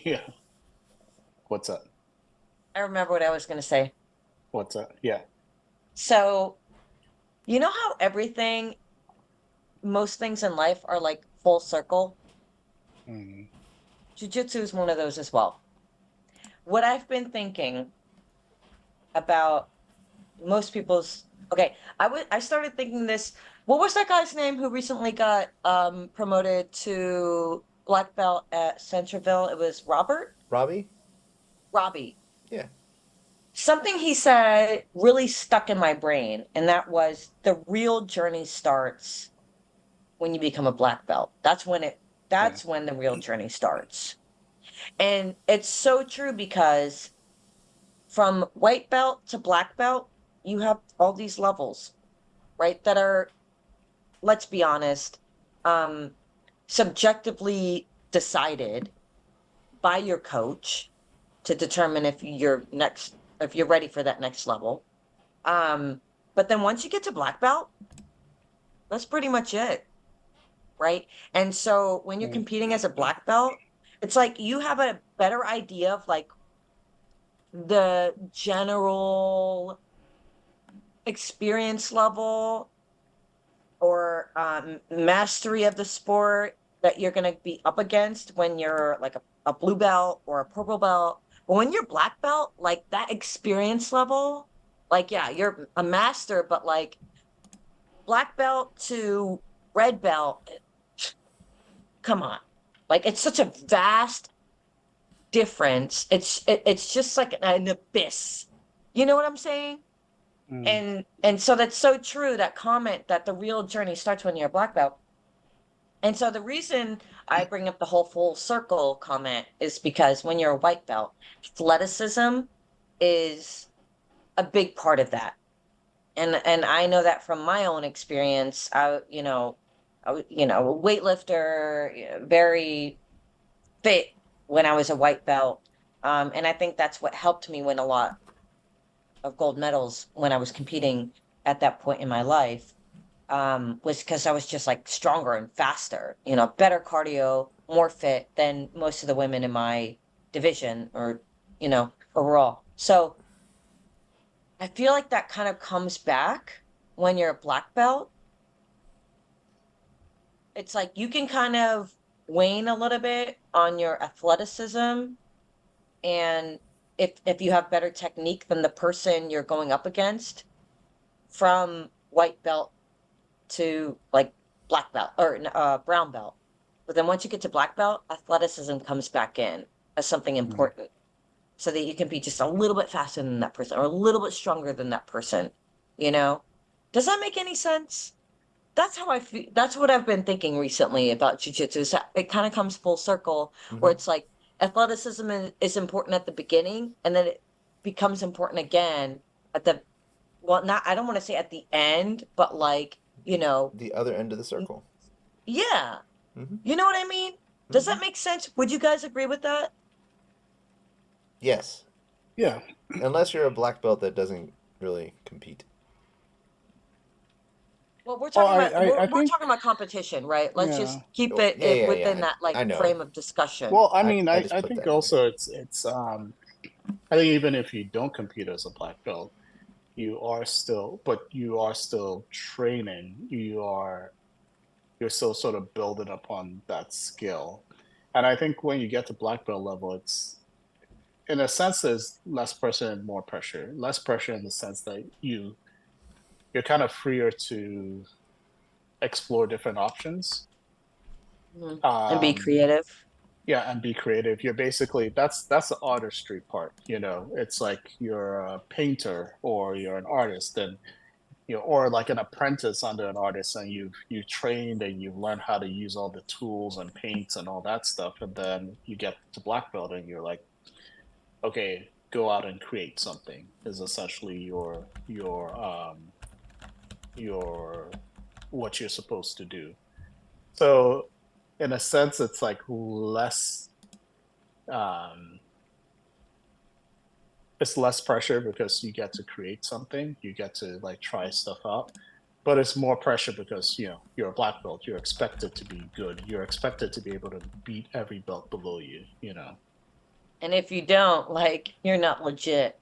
Yeah. What's up? I remember what I was going to say. What's up? Yeah. So, you know how most things in life are like full circle? Mm. Jiu-jitsu is one of those as well. What I've been thinking about most people's okay, I started thinking this. What was that guy's name who recently got promoted to black belt at Centerville? It was Robbie? Robbie. Yeah. Something he said really stuck in my brain, and that was the real journey starts when you become a black belt. Yeah. That's when the real journey starts. And it's so true because from white belt to black belt, you have all these levels, right? That are, let's be honest, um, subjectively decided by your coach to determine if you're ready for that next level. Um, but then once you get to black belt, that's pretty much it, right? And so when you're Mm. competing as a black belt, it's like you have a better idea of like the general experience level or mastery of the sport that you're going to be up against when you're like a blue belt or a purple belt. But when you're black belt, like that experience level, like, yeah, you're a master, but like black belt to red belt, come on. Like it's such a vast difference. It's just like an abyss. You know what I'm saying? Mm. And so that's so true, that comment that the real journey starts when you're a black belt. And so the reason I bring up the whole full circle comment is because when you're a white belt, athleticism is a big part of that. And I know that from my own experience. A weightlifter, very fit when I was a white belt. And I think that's what helped me win a lot of gold medals when I was competing at that point in my life, was because I was just like stronger and faster, better cardio, more fit than most of the women in my division or, overall. So I feel like that kind of comes back when you're a black belt. It's like you can kind of wane a little bit on your athleticism, and if you have better technique than the person you're going up against from white belt to like black belt or brown belt. But then once you get to black belt, athleticism comes back in as something Mm. important so that you can be just a little bit faster than that person or a little bit stronger than that person, you know? Does that make any sense? That's how I feel. That's what I've been thinking recently about jujitsu. So it kind of comes full circle where Mm-hmm. it's like athleticism is important at the beginning and then it becomes important again at the, well, not, I don't want to say at the end, but like, you know, The other end of the circle. yeah. Mm-hmm. You know what I mean? Does Mm-hmm. that make sense? Would you guys agree with that? Yes. Yeah. Unless you're a black belt that doesn't really compete. Well, we're Well, talking about I we're think talking about competition, right? Let's yeah. just keep Oh, it, yeah, yeah, within yeah. that like I know. frame of discussion. Well, I I mean, I just I put think that in there. also it's I think even if you don't compete as a black belt, you are still training. You're still sort of building upon that skill. And I think when you get to black belt level, it's in a sense there's less pressure and more pressure. Less pressure in the sense that you're kind of freer to explore different options. Mhm. And be Um, creative. yeah, and be creative. You're basically that's the artistry part. It's like you're a painter or you're an artist, and or like an apprentice under an artist, and you've trained and you've learned how to use all the tools and paints and all that stuff, and then you get to black belt and you're like, okay, go out and create something. Is essentially your what you're supposed to do. So in a sense, it's like less um it's less pressure because you get to create something, you get to like try stuff out. But it's more pressure because you're a black belt. You're expected to be good. You're expected to be able to beat every belt below you. And if you don't, like, you're not legit.